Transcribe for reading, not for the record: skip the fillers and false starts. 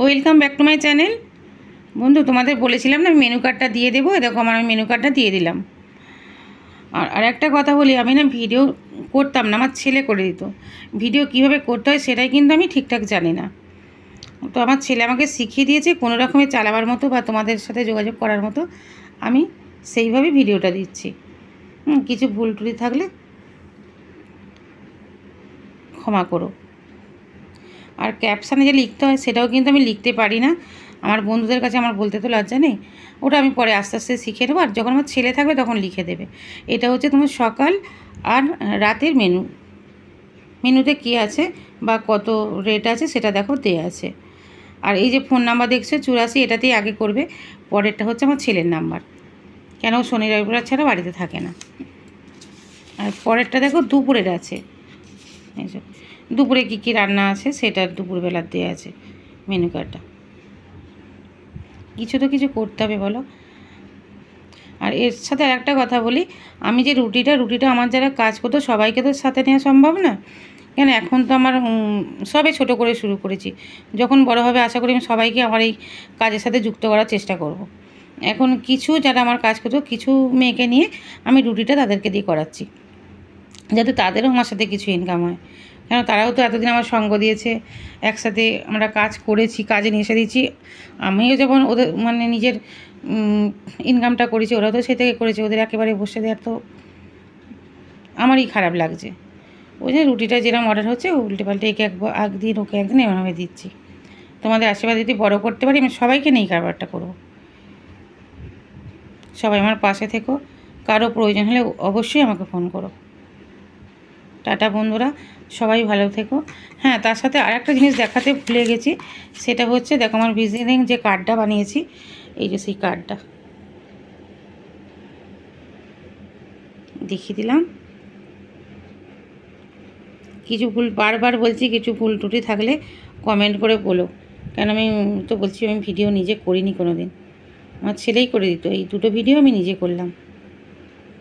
Welcome back to my channel. বন্ধু, তোমাদের বলেছিলাম না আমি মেনু কার্ডটা দিয়ে দেবো, এরকম আমি মেনু কার্ডটা দিয়ে দিলাম। আর একটা কথা বলি, আমি না ভিডিও করতাম না, আমার ছেলে করে দিত। ভিডিও কীভাবে করতে হয় সেটাই কিন্তু আমি ঠিকঠাক জানি না। তো আমার ছেলে আমাকে শিখিয়ে দিয়েছে কোনো রকমের চালাবার মতো বা তোমাদের সাথে যোগাযোগ করার মতো। আমি সেইভাবে ভিডিওটা দিচ্ছি। কিছু ভুল টুটি থাকলে ক্ষমা করো। আর ক্যাপশানে যে লিখতে হয় সেটাও কিন্তু আমি লিখতে পারি না। আমার বন্ধুদের কাছে আমার বলতে তো লজ্জা নেই, ওটা আমি পরে আস্তে আস্তে শিখে নেবো। আর যখন আমার ছেলে থাকবে তখন লিখে দেবে। এটা হচ্ছে তোমার সকাল আর রাতের মেনু। মেনুতে কী আছে বা কত রেট আছে সেটা দেখো দেয়া আছে। আর এই যে ফোন নাম্বার দেখছো 84, এটাতেই আগে করবে। পরেরটা হচ্ছে আমার ছেলের নাম্বার, কেন শনি রবিবার ছাড়া বাড়িতে থাকে না। আর পরেরটা দেখো দুপুরের আছে, এই যে দুপুরে কী কী রান্না আছে সেটা দুপুরবেলার দেওয়া আছে মেনু কার্ডটা। কিছু তো কিছু করতে হবে বলো। আর এর সাথে আরেকটা কথা বলি, আমি যে রুটিটা আমার যারা কাজ করতো সবাইকে তো সাথে নেওয়া সম্ভব না। কেন এখন তো আমার সবে ছোট করে শুরু করেছি। যখন বড় হবে আশা করি আমি সবাইকে আমার এই কাজের সাথে যুক্ত করার চেষ্টা করব। এখন কিছু যারা আমার কাজ করতো কিছু মেয়েকে নিয়ে আমি রুটিটা তাদেরকে দিয়ে করাচ্ছি, যাতে তাদেরও আমার সাথে কিছু ইনকাম হয়। কেন তারাও তো এতদিন আমার সঙ্গ দিয়েছে, একসাথে আমরা কাজ করেছি, কাজে নিয়ে এসে দিয়েছি। আমিও যেমন ওদের মানে নিজের ইনকামটা করেছি, ওরাও তো সে থেকে করেছে। ওদের একেবারে বসে দেওয়ার তো আমারই খারাপ লাগছে। ওই যে রুটিটা যেরকম অর্ডার হচ্ছে উল্টে পাল্টে একে একদিন ওকে একদিন এভাবে দিচ্ছি। তোমাদের আশীর্বাদ যদি বড় করতে পারি আমি সবাইকে নিয়ে কারবারটা করবো। সবাই আমার পাশে থেকো, কারো প্রয়োজন হলে অবশ্যই আমাকে ফোন করো। টাটা বন্ধুরা, সবাই ভালো থেকো। হ্যাঁ, তার সাথে আরেকটা জিনিস দেখাতে ভুলে গেছি, সেটা হচ্ছে দেখো আমার ভিজিটিং যে কার্ডটা বানিয়েছি, এই যে সেই কার্ডটা দেখিয়ে দিলাম। কিছু ভুল বারবার বলছি, কিছু ভুল ত্রুটি থাকলে কমেন্ট করে বলো। কেন আমি তো বলছি আমি ভিডিও নিজে করিনি কোনো দিন, আমার ছেলেই করে দিত। এই দুটো ভিডিও আমি নিজে করলাম।